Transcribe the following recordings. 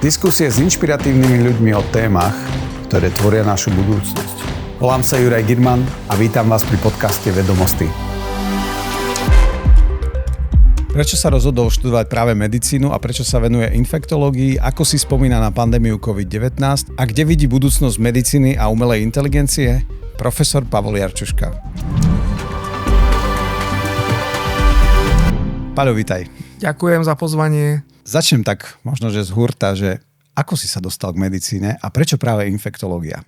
Diskusie s inšpiratívnymi ľuďmi o témach, ktoré tvoria našu budúcnosť. Volám sa Juraj Girman a vítam vás pri podcaste Vedomosti. Prečo sa rozhodol študovať práve medicínu a prečo sa venuje infektológii, ako si spomína na pandémiu COVID-19 a kde vidí budúcnosť medicíny a umelej inteligencie? Profesor Pavol Jarčuška. Paľo, vitaj. Ďakujem za pozvanie. Začnem tak možno, že z hurta, že ako si sa dostal k medicíne a prečo práve infektológia?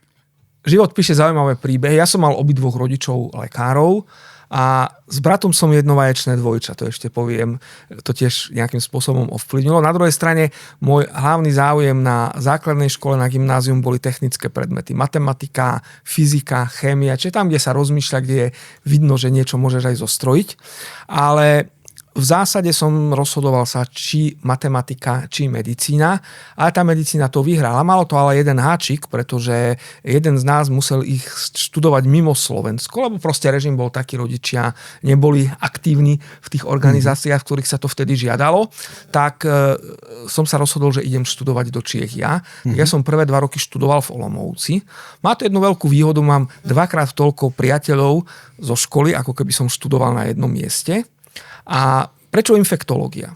Život píše zaujímavé príbehy. Ja som mal obidvoch rodičov lekárov a s bratom som jednovaječné dvojča, to ešte poviem, to tiež nejakým spôsobom ovplyvnilo. Na druhej strane môj hlavný záujem na základnej škole, na gymnázium boli technické predmety. Matematika, fyzika, chémia, čiže tam, kde sa rozmýšľa, kde je vidno, že niečo môžeš aj zostrojiť. Ale v zásade som rozhodoval sa, či matematika, či medicína. Ale tá medicína to vyhrala. Malo to ale jeden háčik, pretože jeden z nás musel ich študovať mimo Slovensko, lebo proste režim bol taký, rodičia neboli aktívni v tých organizáciách, v ktorých sa to vtedy žiadalo. Tak som sa rozhodol, že idem študovať do Čiech ja. Ja som prvé 2 roky študoval v Olomouci. Má to jednu veľkú výhodu, mám 2-krát toľko priateľov zo školy, ako keby som študoval na jednom mieste. A prečo infektológia?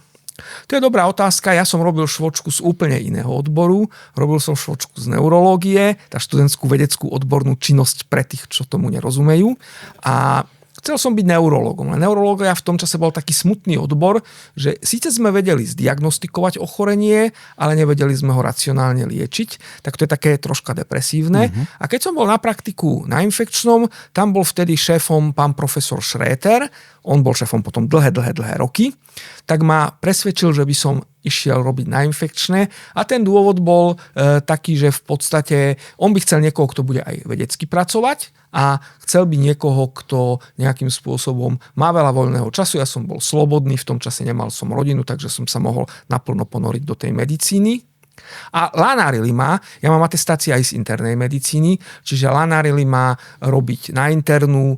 To je dobrá otázka. Ja som robil švočku z úplne iného odboru. Robil som švočku z neurológie, tá študentskú vedeckú odbornú činnosť pre tých, čo tomu nerozumejú. A chcel som byť neurológom. Ale neurológia v tom čase bol taký smutný odbor, že síce sme vedeli zdiagnostikovať ochorenie, ale nevedeli sme ho racionálne liečiť. Tak to je také troška depresívne. A keď som bol na praktiku na infekčnom, tam bol vtedy šéfom pán profesor Schröter. On bol šéfom potom dlhé roky. Tak ma presvedčil, že by som išiel robiť na infekčné. A ten dôvod bol taký, že v podstate on by chcel niekoho, kto bude aj vedecky pracovať a chcel by niekoho, kto nejakým spôsobom má veľa voľného času. Ja som bol slobodný, v tom čase nemal som rodinu, takže som sa mohol naplno ponoriť do tej medicíny. A lanárili ma, ja mám atestácie aj z internej medicíny, čiže lanárili ma robiť na internú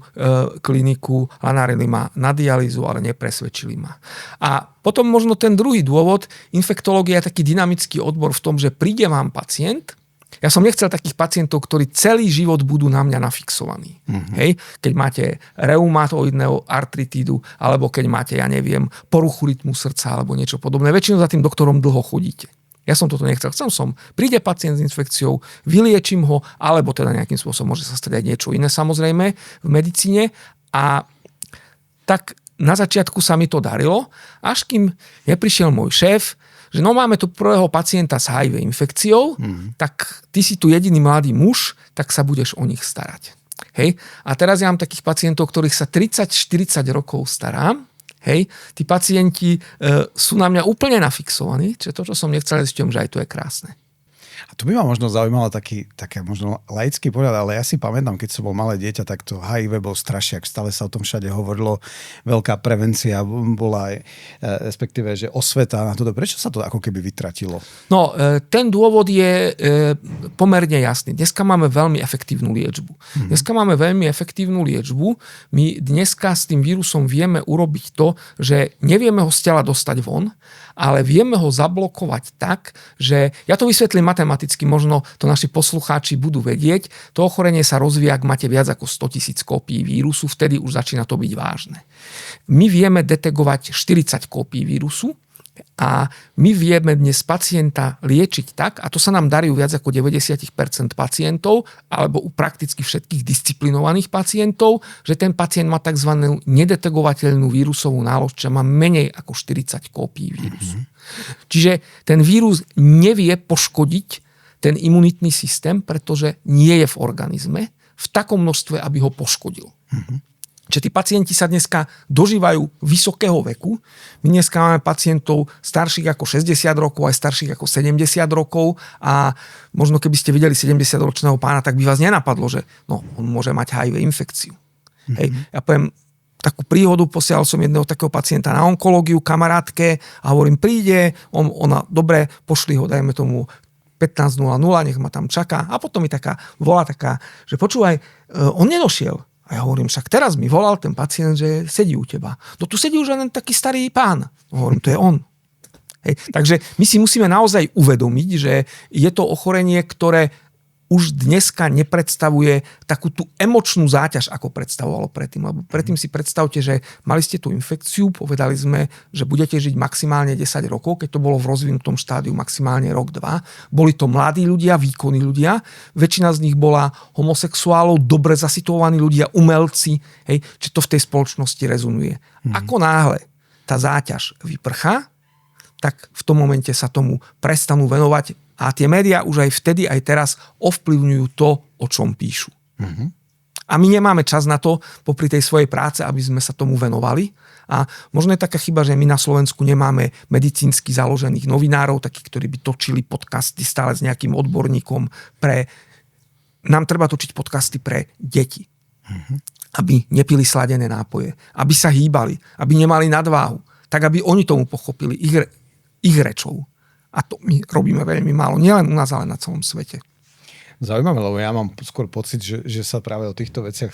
kliniku, lanárili ma na dialýzu, ale nepresvedčili ma. A potom možno ten druhý dôvod, infektológia je taký dynamický odbor v tom, že príde vám pacient. Ja som nechcel takých pacientov, ktorí celý život budú na mňa nafixovaní. Hej? Keď máte reumatoidného artritídu, alebo keď máte, ja neviem, poruchu rytmu srdca, alebo niečo podobné. Väčšinou za tým doktorom dlho chodíte. Ja som toto nechcel. Príde pacient s infekciou, vyliečím ho, alebo teda nejakým spôsobom môže sa stať aj niečo iné, samozrejme, v medicíne. A tak na začiatku sa mi to darilo, až kým neprišiel môj šéf, že no máme tu prvého pacienta s HIV infekciou, tak ty si tu jediný mladý muž, tak sa budeš o nich starať. Hej? A teraz ja mám takých pacientov, ktorých sa 30-40 rokov starám. Hej, tí pacienti sú na mňa úplne nafixovaní, čiže to, čo som nechcel, zistím, že aj to je krásne. A tu by ma možno zaujímalo také možno laický pohľad, ale ja si pamätám, keď som bol malé dieťa, tak to HIV bol strašiak, stále sa o tom všade hovorilo, veľká prevencia bola aj, respektíve, že osveta na to. Prečo sa to ako keby vytratilo? No, ten dôvod je pomerne jasný. Dneska máme veľmi efektívnu liečbu. My dneska s tým vírusom vieme urobiť to, že nevieme ho z tela dostať von, ale vieme ho zablokovať tak, že ja to vysvetlím matematicky, možno to naši poslucháči budú vedieť. To ochorenie sa rozvíja, ak máte viac ako 100 000 kópií vírusu, vtedy už začína to byť vážne. My vieme detegovať 40 kópií vírusu a my vieme dnes pacienta liečiť tak, a to sa nám darí u viac ako 90% pacientov, alebo u prakticky všetkých disciplinovaných pacientov, že ten pacient má tzv. Nedetegovateľnú vírusovú nálož, čo má menej ako 40 kópií vírusu. Čiže ten vírus nevie poškodiť ten imunitný systém, pretože nie je v organizme v takom množstve, aby ho poškodil. Čiže tí pacienti sa dneska dožívajú vysokého veku. My dneska máme pacientov starších ako 60 rokov, aj starších ako 70 rokov a možno keby ste videli 70-ročného pána, tak by vás nenapadlo, že no, on môže mať HIV infekciu. Hej, ja poviem takú príhodu, posielal som jedného takého pacienta na onkológiu, kamarátke a hovorím, príde, ona, dobre, pošli ho, dajme tomu 15:00, nech ma tam čaká a potom mi volá taká, že počúvaj, on nedošiel. A ja hovorím, však teraz mi volal ten pacient, že sedí u teba. No tu sedí už len taký starý pán. Hovorím, to je on. Hej. Takže my si musíme naozaj uvedomiť, že je to ochorenie, ktoré už dneska nepredstavuje takú tú emočnú záťaž, ako predstavovalo predtým. Lebo predtým si predstavte, že mali ste tú infekciu, povedali sme, že budete žiť maximálne 10 rokov, keď to bolo v rozvinutom štádiu maximálne rok, 2. Boli to mladí ľudia, výkonní ľudia. Väčšina z nich bola homosexuálov, dobre zasituovaní ľudia, umelci. Hej, či to v tej spoločnosti rezonuje. Ako náhle tá záťaž vyprchá, tak v tom momente sa tomu prestanú venovať a tie médiá už aj vtedy, aj teraz ovplyvňujú to, o čom píšu. A my nemáme čas na to, popri tej svojej práce, aby sme sa tomu venovali. A možno je taká chyba, že my na Slovensku nemáme medicínsky založených novinárov, takých, ktorí by točili podcasty stále s nejakým odborníkom Nám treba točiť podcasty pre deti. Aby nepili sladené nápoje, aby sa hýbali, aby nemali nadváhu, tak aby oni tomu pochopili ich rečou. A to my robíme veľmi málo. Nielen u nás, ale na celom svete. Zaujímavé, lebo ja mám skôr pocit, že sa práve o týchto veciach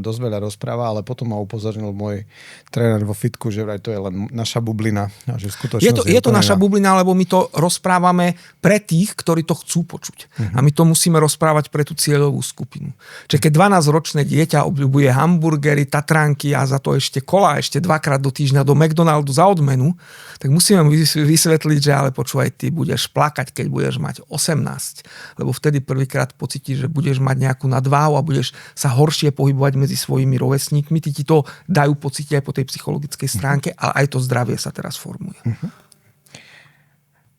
dosť veľa rozpráva, ale potom ma upozornil môj tréner vo fitku, že vraj to je len naša bublina. A že je to naša bublina, lebo my to rozprávame pre tých, ktorí to chcú počuť. A my to musíme rozprávať pre tú cieľovú skupinu. Čiže keď 12-ročné dieťa obľubuje hamburgery, tatranky a za to ešte kola, ešte 2-krát do týždňa do McDonaldu za odmenu, tak musíme vysvetliť, že ale počúvaj, ty budeš plakať, keď budeš mať 18. Lebo vtedy prvýkrát pocítiš, že budeš mať nejakú nadváhu a budeš sa horšie pohybovať medzi svojimi rovesníkmi. Ty ti to dajú pocítiť aj po tej psychologickej stránke, ale aj to zdravie sa teraz formuje.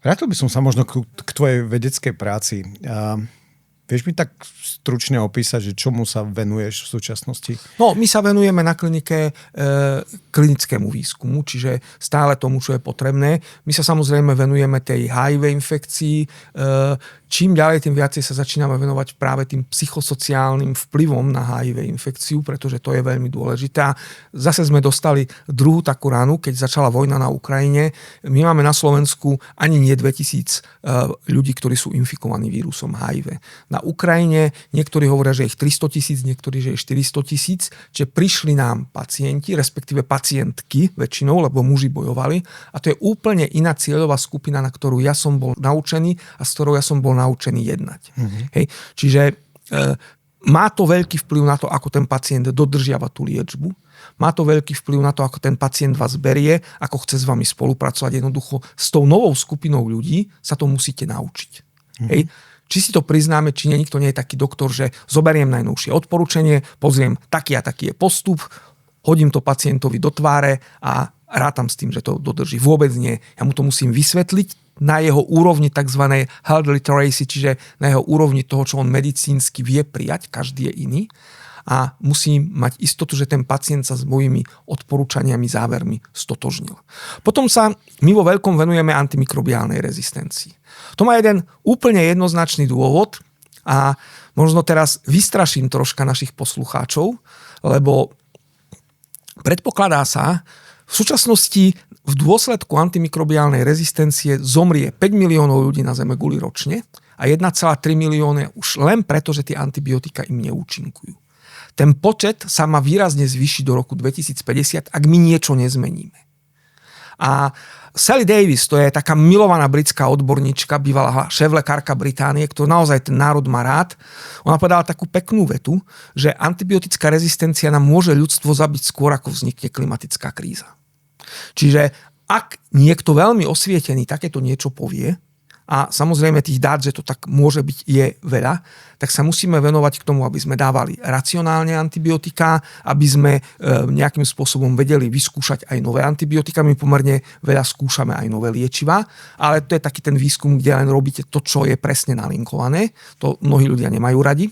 Vrátil by som sa možno k tvojej vedeckej práci. Vieš mi tak stručne opísať, že čomu sa venuješ v súčasnosti? No, my sa venujeme na klinike klinickému výskumu, čiže stále tomu, čo je potrebné. My sa samozrejme venujeme tej HIV infekcii. Čím ďalej, tým viacej sa začíname venovať práve tým psychosociálnym vplyvom na HIV infekciu, pretože to je veľmi dôležité. Zase sme dostali druhú takú ránu, keď začala vojna na Ukrajine. My máme na Slovensku ani nie 2000 ľudí, ktorí sú infikovaní vírusom HIV. Na Ukrajine niektorí hovoria, že ich 300 000, niektorí, že ich 400 000, že prišli nám pacienti, respektíve pacientky väčšinou, lebo muži bojovali. A to je úplne iná cieľová skupina, na ktorú ja som bol naučený a s ktorou ja som bol naučený jednať. Hej. Čiže má to veľký vplyv na to, ako ten pacient dodržiava tú liečbu. Má to veľký vplyv na to, ako ten pacient vás berie, ako chce s vami spolupracovať. Jednoducho s tou novou skupinou ľudí sa to musíte naučiť. Hej. Či si to priznáme, či nie, nikto nie je taký doktor, že zoberiem najnovšie odporúčanie, pozriem, taký a taký je postup, hodím to pacientovi do tváre a rátam s tým, že to dodrží. Vôbec nie. Ja mu to musím vysvetliť na jeho úrovni tzv. Health literacy, čiže na jeho úrovni toho, čo on medicínsky vie prijať, každý je iný. A musím mať istotu, že ten pacient sa s mojimi odporúčaniami, závermi stotožnil. Potom sa my vo veľkom venujeme antimikrobiálnej rezistencii. To má jeden úplne jednoznačný dôvod a možno teraz vystraším troška našich poslucháčov, lebo predpokladá sa, v súčasnosti v dôsledku antimikrobiálnej rezistencie zomrie 5 miliónov ľudí na Zemeguli ročne a 1,3 milióna už len preto, že tie antibiotika im neúčinkujú. Ten počet sa má výrazne zvýšiť do roku 2050, ak my niečo nezmeníme. A Sally Davis, to je taká milovaná britská odborníčka, bývalá šéflekárka Británie, ktorú naozaj ten národ má rád. Ona povedala takú peknú vetu, že antibiotická rezistencia nám môže ľudstvo zabiť skôr, ako vznikne klimatická kríza. Čiže ak niekto veľmi osvietený takéto niečo povie, a samozrejme tých dát, že to tak môže byť, je veľa, tak sa musíme venovať k tomu, aby sme dávali racionálne antibiotika, aby sme nejakým spôsobom vedeli vyskúšať aj nové antibiotika. My pomerne veľa skúšame aj nové liečivá, ale to je taký ten výskum, kde len robíte to, čo je presne nalinkované. To mnohí ľudia nemajú radi.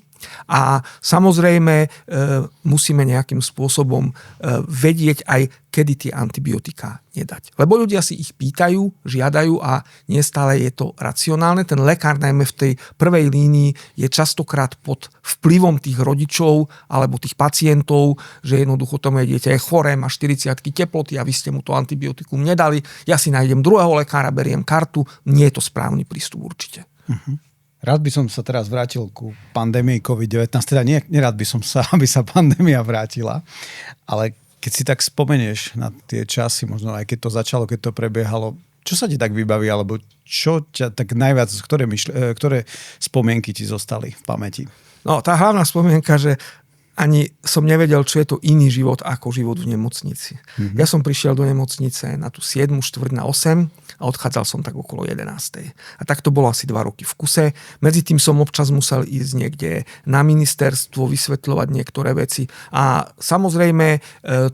A samozrejme musíme nejakým spôsobom vedieť aj, kedy tie antibiotika nedať. Lebo ľudia si ich pýtajú, žiadajú a nie stále je to racionálne. Ten lekár najmä v tej prvej línii je častokrát pod vplyvom tých rodičov alebo tých pacientov, že jednoducho to moje dieťa je choré, má 40-ky teploty a vy ste mu to antibiotikum nedali. Ja si nájdem druhého lekára, beriem kartu. Nie je to správny prístup určite. Rád by som sa teraz vrátil ku pandémii COVID-19, teda nerád by som sa, aby sa pandémia vrátila, ale keď si tak spomenieš na tie časy, možno aj keď to začalo, keď to prebiehalo, Čo sa ti tak vybaví, alebo čo ťa tak najviac, ktoré spomienky ti zostali v pamäti? No, tá hlavná spomienka, že ani som nevedel, čo je to iný život ako život v nemocnici. Mm-hmm. Ja som prišiel do nemocnice na tú 7, 4 na 8 a odchádzal som tak okolo 11. A tak to bolo asi 2 roky v kuse. Medzi tým som občas musel ísť niekde na ministerstvo, vysvetľovať niektoré veci. A samozrejme,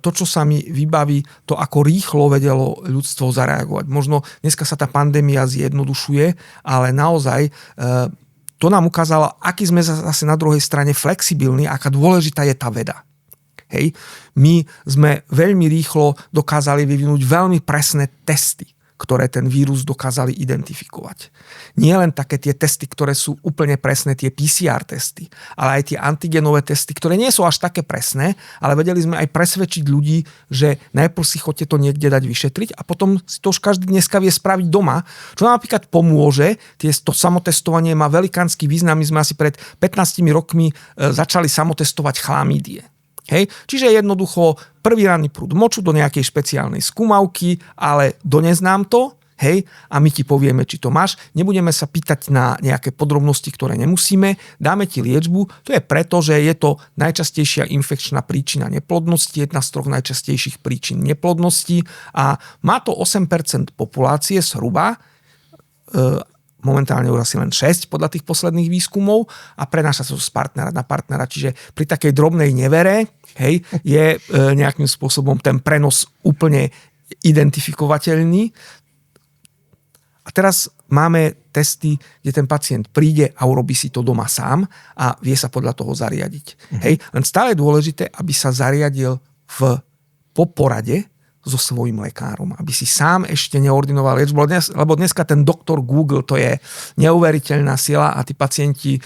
to, čo sa mi vybaví, to ako rýchlo vedelo ľudstvo zareagovať. Možno dneska sa tá pandémia zjednodušuje, ale naozaj to nám ukázalo, aký sme zase na druhej strane flexibilní, aká dôležitá je tá veda. Hej. My sme veľmi rýchlo dokázali vyvinúť veľmi presné testy, ktoré ten vírus dokázali identifikovať. Nie len také tie testy, ktoré sú úplne presné, tie PCR testy, ale aj tie antigenové testy, ktoré nie sú až také presné, ale vedeli sme aj presvedčiť ľudí, že najprv si chodte to niekde dať vyšetriť a potom si to už každý dneska vie spraviť doma, čo nám napríklad pomôže. To samotestovanie má velikánsky význam. My sme asi pred 15 rokmi začali samotestovať chlamídie. Hej. Čiže jednoducho prvý ranný prúd moču do nejakej špeciálnej skúmavky, ale dones nám to, hej, a my ti povieme, či to máš. Nebudeme sa pýtať na nejaké podrobnosti, ktoré nemusíme. Dáme ti liečbu. To je preto, že je to najčastejšia infekčná príčina neplodnosti, jedna z 3 najčastejších príčin neplodnosti a má to 8% populácie zhruba, momentálne už asi len 6 podľa tých posledných výskumov a prenáša sa to z partnera na partnera. Čiže pri takej drobnej nevere, hej, je nejakým spôsobom ten prenos úplne identifikovateľný. A teraz máme testy, kde ten pacient príde a urobí si to doma sám a vie sa podľa toho zariadiť. Hej, len stále je dôležité, aby sa zariadil po porade so svojím lekárom, aby si sám ešte neordinoval liečbu, lebo dneska ten doktor Google, to je neuveriteľná sila a tí pacienti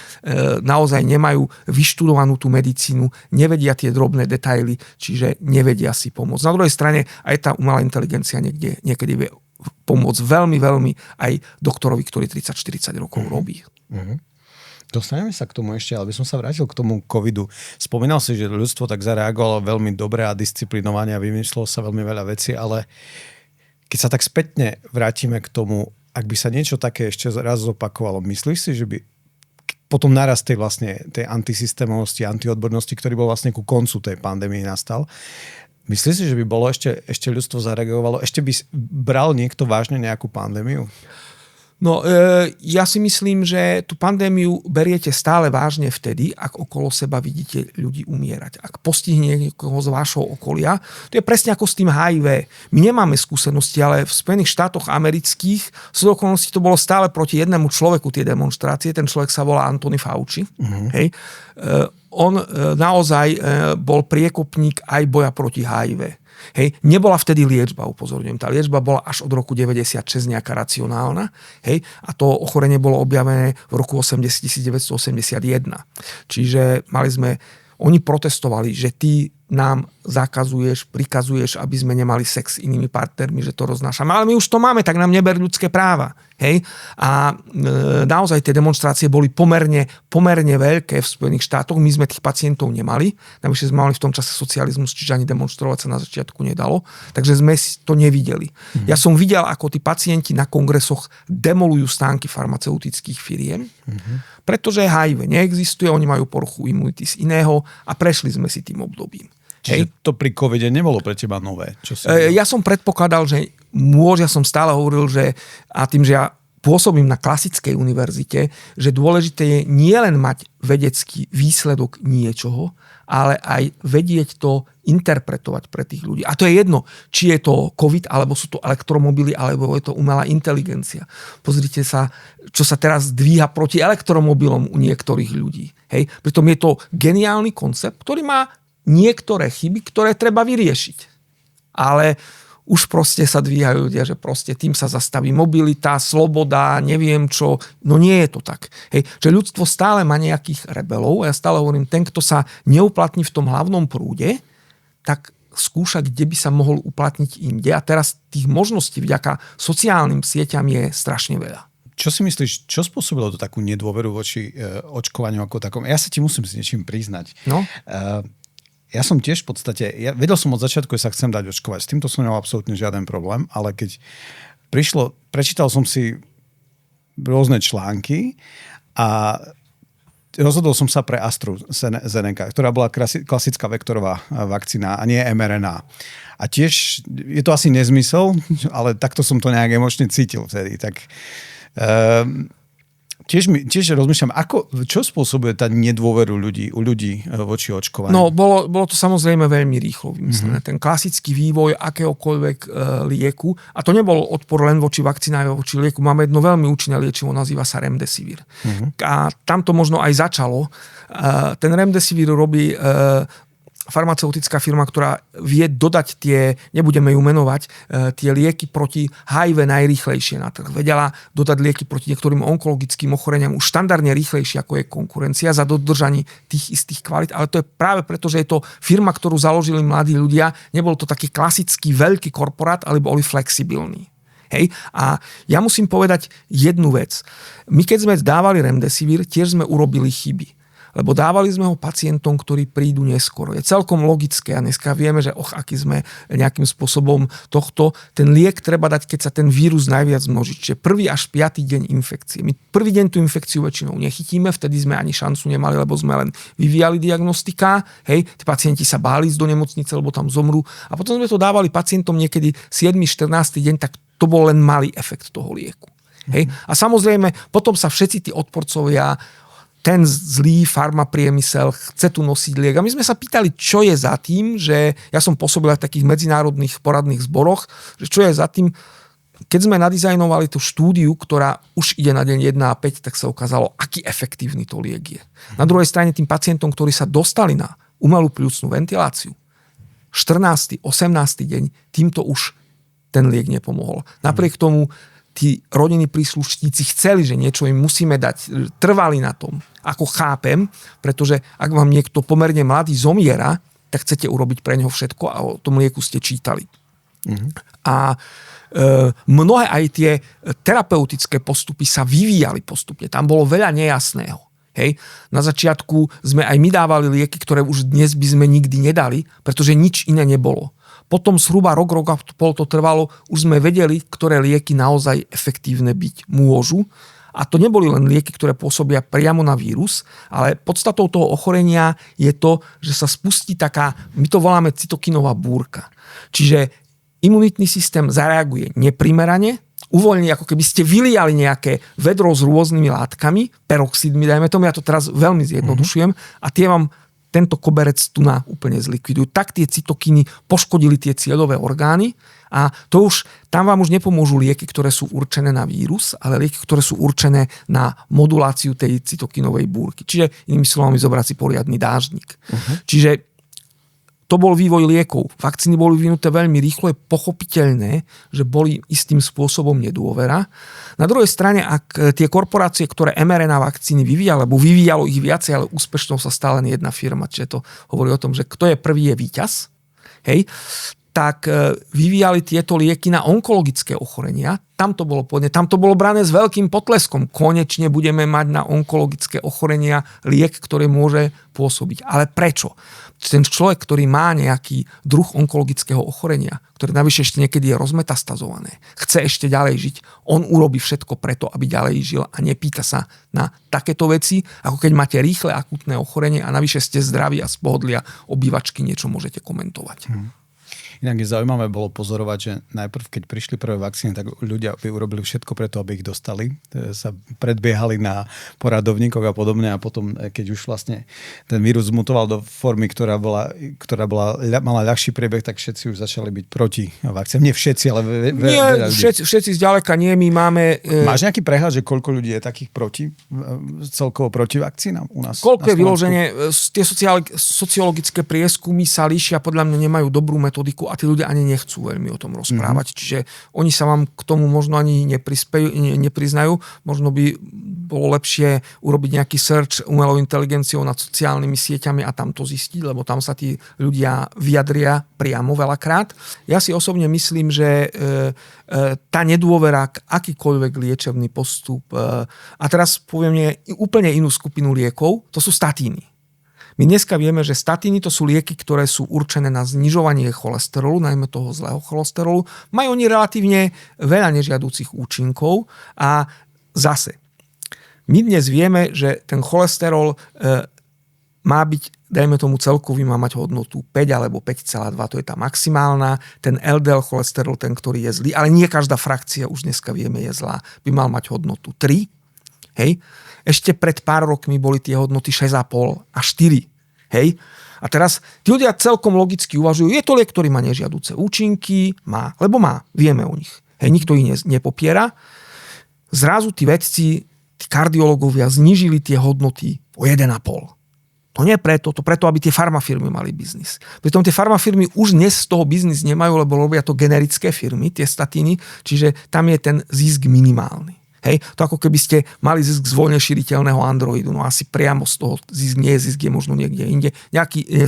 naozaj nemajú vyštudovanú tú medicínu, nevedia tie drobné detaily, čiže nevedia si pomôcť. Na druhej strane aj tá umelá inteligencia niekedy vie pomôcť veľmi, veľmi aj doktorovi, ktorý 30-40 rokov robí. Dostaneme sa k tomu ešte, ale by som sa vrátil k tomu covidu. Spomínal si, že ľudstvo tak zareagovalo veľmi dobre a disciplinovane a vymyslelo sa veľmi veľa vecí, ale keď sa tak spätne vrátime k tomu, ak by sa niečo také ešte raz zopakovalo, myslíš si, že by potom narast tej antisystémovosti, antiodbornosti, ktorý bol vlastne ku koncu tej pandémie nastal, myslíš si, že by bolo ešte ľudstvo zareagovalo? Ešte by bral niekto vážne nejakú pandémiu? No, ja si myslím, že tú pandémiu beriete stále vážne vtedy, ak okolo seba vidíte ľudí umierať. Ak postihne niekoho z vášho okolia, to je presne ako s tým HIV. My nemáme skúsenosti, ale v Spojených štátoch amerických z okolností to bolo stále proti jednému človeku tie demonštrácie. Ten človek sa volá Anthony Fauci. Hej. On naozaj bol priekopník aj boja proti HIV. Hej, nebola vtedy liečba, upozorňujem. Tá liečba bola až od roku 96 nejaká racionálna. Hej, a to ochorenie bolo objavené v roku 1981. Čiže oni protestovali, že ty nám prikazuješ, aby sme nemali sex s inými partnermi, že to roznášame. Ale my už to máme, tak nám neber ľudské práva. Hej? A naozaj tie demonštrácie boli pomerne veľké v Spojených štátoch. My sme tých pacientov nemali. Navyše sme mali v tom čase socializmus, čiže ani demonštrovať sa na začiatku nedalo. Takže sme to nevideli. Ja som videl, ako tí pacienti na kongresoch demolujú stánky farmaceutických firiem, pretože HIV neexistuje, oni majú poruchu imunity z iného a prešli sme si tým obdobím. Čiže to pri covide nebolo pre teba nové? Ja som predpokladal, že ja som stále hovoril, že a tým, že ja pôsobím na klasickej univerzite, že dôležité je nielen mať vedecký výsledok niečoho, ale aj vedieť to interpretovať pre tých ľudí. A to je jedno, či je to COVID, alebo sú to elektromobily, alebo je to umelá inteligencia. Pozrite sa, čo sa teraz dvíha proti elektromobilom u niektorých ľudí. Hej? Pritom je to geniálny koncept, ktorý má niektoré chyby, ktoré treba vyriešiť. Ale už proste sa dvíhajú ľudia, že proste tým sa zastaví mobilita, sloboda, neviem čo. No nie je to tak. Hej. Že ľudstvo stále má nejakých rebelov a ja stále hovorím, ten, kto sa neuplatní v tom hlavnom prúde, tak skúša, kde by sa mohol uplatniť inde. A teraz tých možností vďaka sociálnym sieťam je strašne veľa. Čo si myslíš, čo spôsobilo to takú nedôveru voči očkovaniu ako takom? Ja sa ti musím s niečím priznať. No? Ja som tiež v podstate, vedel som od začiatku, že sa chcem dať očkovať. S týmto som nemal absolútne žiaden problém, ale keď prečítal som si rôzne články a rozhodol som sa pre AstraZeneca, ktorá bola klasická vektorová vakcína a nie mRNA. A tiež je to asi nezmysel, ale takto som to nejak emočne cítil vtedy. Tak tiež rozmýšľam, čo spôsobuje tá nedôveru u ľudí voči očkovaniu? No, bolo to samozrejme veľmi rýchlo vymyslené. Ten klasický vývoj akéhokoľvek lieku, a to nebol odpor len voči vakcíne, ale voči lieku. Máme jedno veľmi účinné liečivo, nazýva sa Remdesivir. A tam to možno aj začalo. Ten Remdesivir robí farmaceutická firma, ktorá vie dodať nebudeme ju menovať, tie lieky proti HIV najrýchlejšie na trh. Vedela dodať lieky proti niektorým onkologickým ochoreniam už štandardne rýchlejšie, ako je konkurencia, za dodržaní tých istých kvalít, ale to je práve preto, že je to firma, ktorú založili mladí ľudia. Nebol to taký klasický veľký korporát, ale boli flexibilní. Hej? A ja musím povedať jednu vec. My keď sme dávali Remdesivir, tiež sme urobili chyby. Lebo dávali sme ho pacientom, ktorí prídu neskoro. Je celkom logické a dneska vieme, že aký sme nejakým spôsobom ten liek treba dať, keď sa ten vírus najviac množí. Čiže 1. až 5. deň infekcie. My prvý deň tú infekciu väčšinou nechytíme, vtedy sme ani šancu nemali, lebo sme len vyvíjali diagnostika. Hej, tí pacienti sa báli ísť do nemocnice, lebo tam zomrú. A potom sme to dávali pacientom niekedy 7. 14. deň, tak to bol len malý efekt toho lieku. Hej. A samozrejme, potom sa všetci tí odporcovia, ten zlý farmapriemysel chce tu nosiť liek. A my sme sa pýtali, čo je za tým, že ja som pôsobil aj v takých medzinárodných poradných zboroch, že čo je za tým, keď sme nadizajnovali tú štúdiu, ktorá už ide na deň 1 a 5, tak sa ukázalo, aký efektívny to liek je. Na druhej strane tým pacientom, ktorí sa dostali na umelú pľúcnu ventiláciu, 14., 18. deň, týmto už ten liek nepomohol. Napriek tomu tí rodinní príslušníci chceli, že niečo im musíme dať, trvali na tom, ako chápem, pretože ak vám niekto pomerne mladý zomiera, tak chcete urobiť pre neho všetko a o tom lieku ste čítali. A mnohé aj tie terapeutické postupy sa vyvíjali postupne. Tam bolo veľa nejasného. Hej. Na začiatku sme aj my dávali lieky, ktoré už dnes by sme nikdy nedali, pretože nič iné nebolo. Potom zhruba rok a pol to trvalo, už sme vedeli, ktoré lieky naozaj efektívne byť môžu. A to neboli len lieky, ktoré pôsobia priamo na vírus, ale podstatou toho ochorenia je to, že sa spustí taká, my to voláme cytokinová búrka. Čiže imunitný systém zareaguje neprimerane, uvoľní, ako keby ste vyliali nejaké vedro s rôznymi látkami, peroxidmi, dajme tomu, ja to teraz veľmi zjednodušujem, a tie vám tento koberec tu úplne zlikvidujú. Tak tie cytokíny poškodili tie cieľové orgány a to už, tam vám už nepomôžu lieky, ktoré sú určené na vírus, ale lieky, ktoré sú určené na moduláciu tej cytokinovej búrky. Čiže inými slovami zobrať si poriadny dážnik. Čiže to bol vývoj liekov. Vakcíny boli vyvinuté veľmi rýchlo, je pochopiteľné, že boli istým spôsobom nedôvera. Na druhej strane, ak tie korporácie, ktoré mRNA vakcíny vyvíjali, lebo vyvíjalo ich viacej, ale úspešnou sa stále len jedna firma, čiže to hovorí o tom, že kto je prvý, je víťaz. Hej, tak vyvíjali tieto lieky na onkologické ochorenia. Tam to bolo brané s veľkým potleskom. Konečne budeme mať na onkologické ochorenia liek, ktorý môže pôsobiť. Ale prečo? Ten človek, ktorý má nejaký druh onkologického ochorenia, ktoré navyše ešte niekedy je rozmetastazované, chce ešte ďalej žiť, on urobí všetko preto, aby ďalej žil a nepýta sa na takéto veci, ako keď máte rýchle akútne ochorenie a navyše ste zdraví a z pohodlia obývačky niečo môžete komentovať. Inak je zaujímavé bolo pozorovať, že najprv, keď prišli prvé vakcíny, tak ľudia urobili všetko preto, aby ich dostali. Sa predbiehali na poradovníkoch a podobne a potom, keď už vlastne ten vírus zmutoval do formy, ktorá mala ľahší priebeh, tak všetci už začali byť proti vakcínám. Nie všetci, ale veľa ľudí. Všetci zďaleka nie. My máme... Máš nejaký prehľad, že koľko ľudí je takých celkovo proti vakcínám u nás? Koľko je vyloženie? Tie sociologické prieskumy sa líšia, podľa mňa nemajú dobrú metodiku a tí ľudia ani nechcú veľmi o tom rozprávať. Čiže oni sa vám k tomu možno ani nepriznajú. Možno by bolo lepšie urobiť nejaký search umelou inteligenciou nad sociálnymi sieťami a tam to zistiť, lebo tam sa tí ľudia vyjadria priamo veľakrát. Ja si osobne myslím, že tá nedôvera k akýkoľvek liečebný postup, a teraz poviem úplne inú skupinu liekov, to sú statíny. My dneska vieme, že statíny to sú lieky, ktoré sú určené na znižovanie cholesterolu, najmä toho zlého cholesterolu. Majú oni relatívne veľa nežiaducich účinkov a zase, my dnes vieme, že ten cholesterol má byť, dajme tomu celkový, má mať hodnotu 5 alebo 5,2, to je tá maximálna. Ten LDL cholesterol, ten, ktorý je zlý, ale nie každá frakcia, už dneska vieme, je zlá, by mal mať hodnotu 3. Hej? Ešte pred pár rokmi boli tie hodnoty 6,5 a 4. Hej? A teraz tí ľudia celkom logicky uvažujú, je to liek, ktorý má nežiaduce účinky, lebo má, vieme o nich. Hej, nikto ich nepopiera. Zrazu tí vedci, tí kardiológovia znížili tie hodnoty o 1,5. To nie preto, to preto, aby tie farmafirmy mali biznis. Pritom tie farmafirmy už dnes z toho biznis nemajú, lebo robia to generické firmy, tie statíny, čiže tam je ten zisk minimálny. Hej, to ako keby ste mali zisk z voľne šíriteľného Androidu, no asi priamo z toho zisk nie je zisk, je možno niekde inde.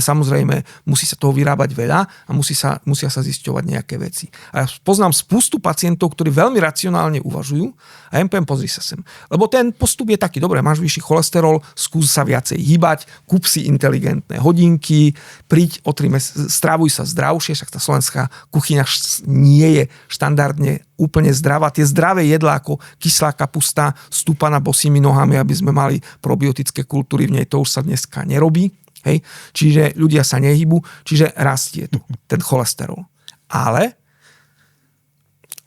Samozrejme, musí sa toho vyrábať veľa a musia sa zisťovať nejaké veci. A ja poznám spustu pacientov, ktorí veľmi racionálne uvažujú a ja im poviem, pozri sa sem. Lebo ten postup je taký, dobre, máš vyšší cholesterol, skús sa viacej hýbať, kúp si inteligentné hodinky, príď o 3 mesiace, strávuj sa zdravšie, však tá slovenská kuchyňa nie je štandardne úplne zdravá. Tie zdravé jedlá ako kyslá kapusta stúpaná bosými nohami, aby sme mali probiotické kultúry v nej, to už sa dneska nerobí. Hej? Čiže ľudia sa nehybu, čiže rastie tu ten cholesterol. Ale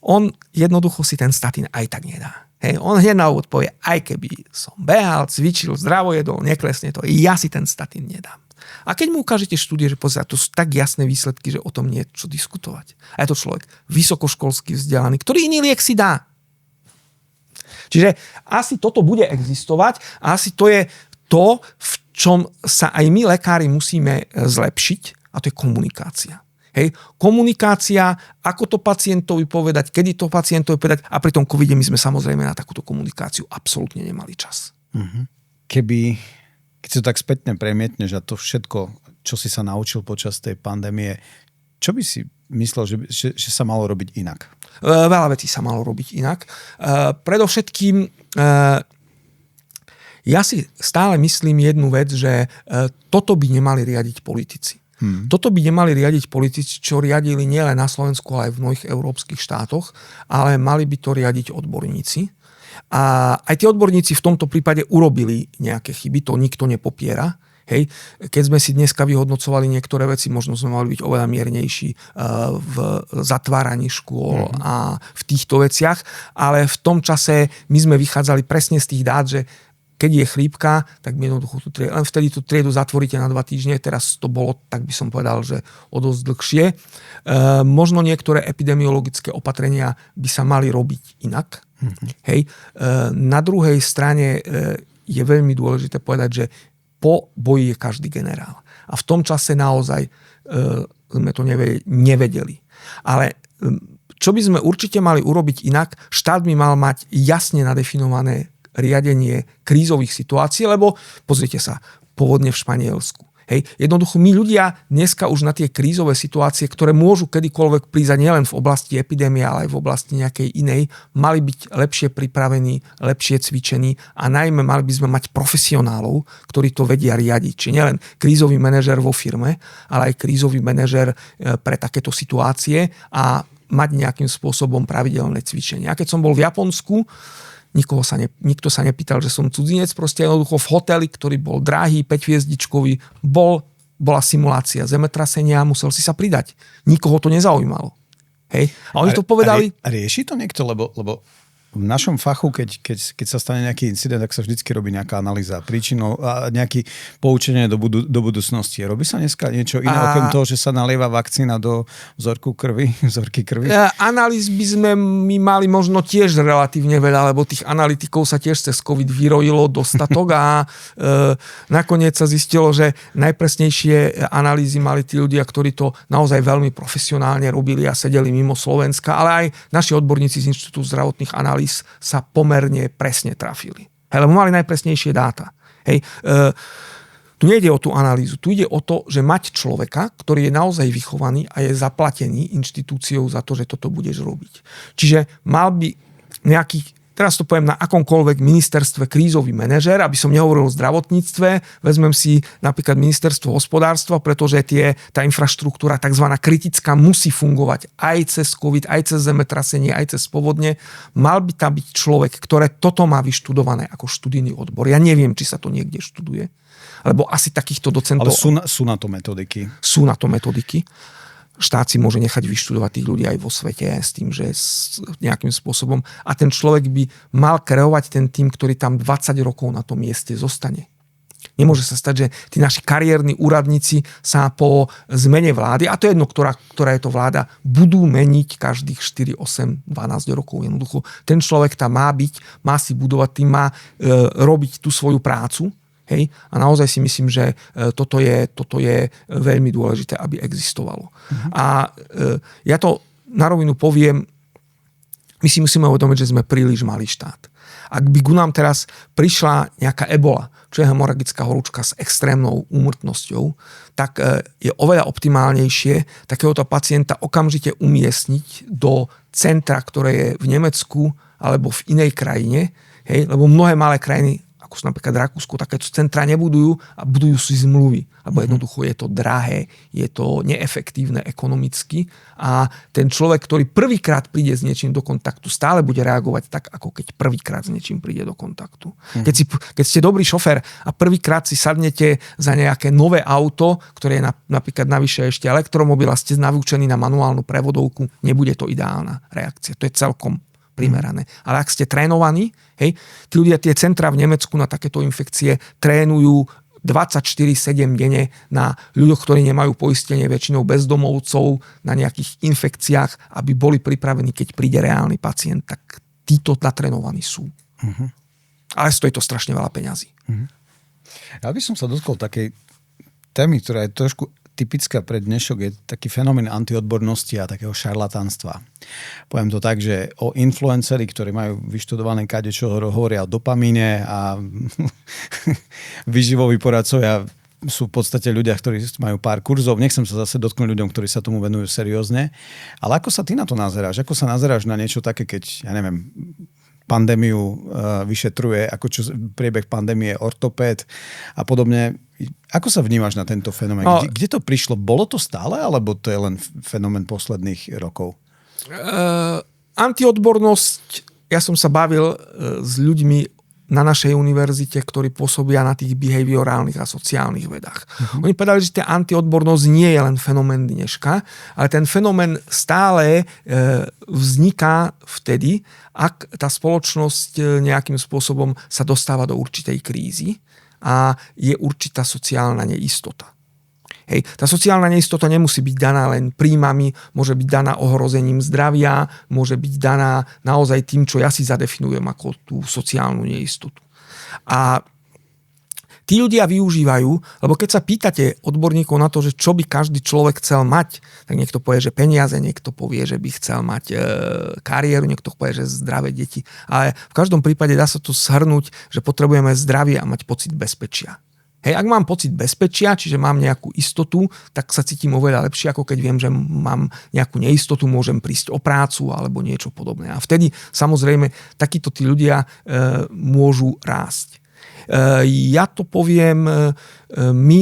on jednoducho si ten statín aj tak nedá. Hej? On hneď na úvod povie, aj keby som behal, cvičil, zdravo jedol, neklesne to, ja si ten statín nedám. A keď mu ukážete štúdie, že pozerá, to sú tak jasné výsledky, že o tom nie je čo diskutovať. A je to človek vysokoškolský vzdelaný, ktorý iný liek si dá. Čiže asi toto bude existovať a asi to je to, v čom sa aj my lekári musíme zlepšiť, a to je komunikácia. Hej? Komunikácia, ako to pacientovi povedať, kedy to pacientovi povedať, a pri tom covide my sme samozrejme na takúto komunikáciu absolútne nemali čas. Keď si to tak spätne premietneš a to všetko, čo si sa naučil počas tej pandémie, čo by si myslel, že sa malo robiť inak? Veľa vecí sa malo robiť inak. Predovšetkým ja si stále myslím jednu vec, že toto by nemali riadiť politici. Toto by nemali riadiť politici, čo riadili nielen na Slovensku, ale aj v mnohých európskych štátoch, ale mali by to riadiť odborníci. A aj tí odborníci v tomto prípade urobili nejaké chyby, to nikto nepopiera. Hej. Keď sme si dneska vyhodnocovali niektoré veci, možno sme mali byť oveľa miernejší v zatváraní škôl a v týchto veciach, ale v tom čase my sme vychádzali presne z tých dát, že keď je chrípka, tak jednoducho len vtedy tú triedu zatvoríte na 2 týždne, teraz to bolo, tak by som povedal, že o dosť dlhšie. Možno niektoré epidemiologické opatrenia by sa mali robiť inak. Hej. Na druhej strane je veľmi dôležité povedať, že po boji je každý generál. A v tom čase naozaj sme to nevedeli. Ale čo by sme určite mali urobiť inak, štát by mal mať jasne nadefinované riadenie krízových situácií, lebo pozrite sa, povodne v Španielsku. Hej. Jednoducho my ľudia dneska už na tie krízové situácie, ktoré môžu kedykoľvek prísť nielen v oblasti epidémie, ale aj v oblasti nejakej inej, mali byť lepšie pripravení, lepšie cvičení a najmä mali by sme mať profesionálov, ktorí to vedia riadiť. Čiže nielen krízový manažer vo firme, ale aj krízový manažer pre takéto situácie a mať nejakým spôsobom pravidelné cvičenie. A keď som bol v Japonsku, nikto sa nepýtal, že som cudzinec, proste jednoducho v hoteli, ktorý bol drahý, 5-hviezdičkový, bola simulácia zemetrasenia, musel si sa pridať. Nikoho to nezaujímalo. Hej? A oni to povedali... A rieši to niekto? Lebo v našom fachu, keď sa stane nejaký incident, tak sa vždycky robí nejaká analýza príčinov a nejaké poučenie do budúcnosti. Robí sa dneska niečo iné, okrem toho, že sa nalieva vakcína do vzorky krvi? Analýz by sme my mali možno tiež relatívne veľa, lebo tých analytikov sa tiež cez COVID vyrojilo dostatok a nakoniec sa zistilo, že najpresnejšie analýzy mali tí ľudia, ktorí to naozaj veľmi profesionálne robili a sedeli mimo Slovenska, ale aj naši odborníci z Inštitútu zdravotných analýz sa pomerne presne trafili. Lebo mali najpresnejšie dáta. Hej. Tu nejde o tú analýzu, tu ide o to, že mať človeka, ktorý je naozaj vychovaný a je zaplatený inštitúciou za to, že toto budeš robiť. Čiže mal by nejakých teraz to poviem na akomkoľvek ministerstve krízový manažér, aby som nehovoril o zdravotníctve, vezmem si napríklad ministerstvo hospodárstva, pretože tá infraštruktúra tzv. Kritická musí fungovať aj cez COVID, aj cez zemetrasenie, aj cez povodne. Mal by tam byť človek, ktoré toto má vyštudované ako študijný odbor. Ja neviem, či sa to niekde študuje, lebo asi takýchto docentov... Ale sú na to metodiky. Sú na to metodiky. Štát si môže nechať vyštudovať tých ľudí aj vo svete s tým, že nejakým spôsobom. A ten človek by mal kreovať ten tým, ktorý tam 20 rokov na tom mieste zostane. Nemôže sa stať, že tí naši kariérni úradníci sa po zmene vlády, a to je jedno, ktorá je to vláda, budú meniť každých 4, 8, 12 rokov. Jednoducho ten človek tam má byť, má si budovať tým, má robiť tú svoju prácu. Hej? A naozaj si myslím, že toto je veľmi dôležité, aby existovalo. A ja to na rovinu poviem, my si musíme uvedomiť, že sme príliš malý štát. Ak by ku nám teraz prišla nejaká ebola, čo je hemoragická horúčka s extrémnou úmrtnosťou, tak je oveľa optimálnejšie takéhoto pacienta okamžite umiestniť do centra, ktoré je v Nemecku alebo v inej krajine, hej? Lebo mnohé malé krajiny, ako sú napríklad Rakúsko, takéto centra nebudujú a budujú si zmluvy. Lebo jednoducho je to drahé, je to neefektívne ekonomicky a ten človek, ktorý prvýkrát príde s niečím do kontaktu, stále bude reagovať tak, ako keď prvýkrát s niečím príde do kontaktu. Keď ste dobrý šofér a prvýkrát si sadnete za nejaké nové auto, ktoré je napríklad navyše ešte elektromobil a ste navúčení na manuálnu prevodovku, nebude to ideálna reakcia. To je celkom primerané. Ale ak ste trénovaní, hej, tí ľudia, tie centra v Nemecku na takéto infekcie trénujú 24/7 denne na ľuďoch, ktorí nemajú poistenie, väčšinou bezdomovcov, na nejakých infekciách, aby boli pripravení, keď príde reálny pacient, tak títo natrénovaní sú. Ale stojí to strašne veľa peňazí. Ja by som sa dotkol takej témy, ktorá je trošku typická pre dnešok, je taký fenomén antiodbornosti a takého šarlatánstva. Poviem to tak, že o influenceri, ktorí majú vyštudované kadečo, hovoria o dopamíne a výživoví poradcovia sú v podstate ľudia, ktorí majú pár kurzov. Nechcem sa zase dotknúť ľuďom, ktorí sa tomu venujú seriózne. Ale ako sa ty na to nazeráš? Ako sa nazeráš na niečo také, keď, ja neviem, pandémiu vyšetruje, ako čo priebeh pandémie, ortopéd a podobne. Ako sa vnímaš na tento fenomén? Kde to prišlo? Bolo to stále, alebo to je len fenomén posledných rokov? Antiodbornosť, ja som sa bavil s ľuďmi na našej univerzite, ktorí pôsobia na tých behaviorálnych a sociálnych vedách. Oni povedali, že tá antiodbornosť nie je len fenomén dneška, ale ten fenomén stále vzniká vtedy, ak tá spoločnosť nejakým spôsobom sa dostáva do určitej krízy a je určitá sociálna neistota. Hej. Tá sociálna neistota nemusí byť daná len príjmami, môže byť daná ohrozením zdravia, môže byť daná naozaj tým, čo ja si zadefinujem ako tú sociálnu neistotu. A tí ľudia využívajú, lebo keď sa pýtate odborníkov na to, že čo by každý človek chcel mať, tak niekto povie, že peniaze, niekto povie, že by chcel mať kariéru, niekto povie, že zdravé deti. Ale v každom prípade dá sa to shrnúť, že potrebujeme zdravie a mať pocit bezpečia. Hej, ak mám pocit bezpečia, čiže mám nejakú istotu, tak sa cítim oveľa lepšie, ako keď viem, že mám nejakú neistotu, môžem prísť o prácu alebo niečo podobné. A vtedy samozrejme takíto tí ľudia môžu rásť. Ja to poviem, my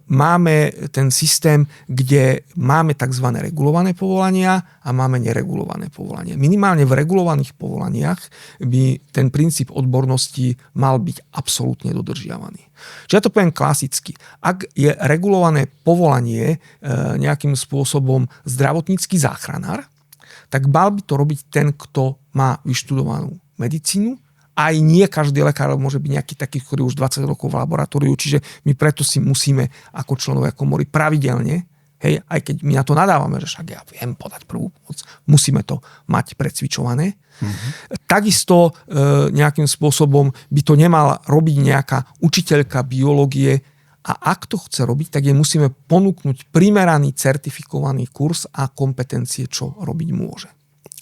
máme ten systém, kde máme tzv. Regulované povolania a máme neregulované povolania. Minimálne v regulovaných povolaniach by ten princíp odbornosti mal byť absolútne dodržiavaný. Čiže ja to poviem klasicky. Ak je regulované povolanie nejakým spôsobom zdravotnícky záchranár, tak mal by to robiť ten, kto má vyštudovanú medicínu. Aj nie každý lekár môže byť nejaký taký, ktorý už 20 rokov v laboratóriu, čiže my preto si musíme ako členovia komory pravidelne, hej, aj keď my na to nadávame, že však ja viem podať prvú pomoc, musíme to mať precvičované. Takisto nejakým spôsobom by to nemala robiť nejaká učiteľka biológie a ak to chce robiť, tak jej musíme ponúknuť primeraný certifikovaný kurz a kompetencie, čo robiť môže.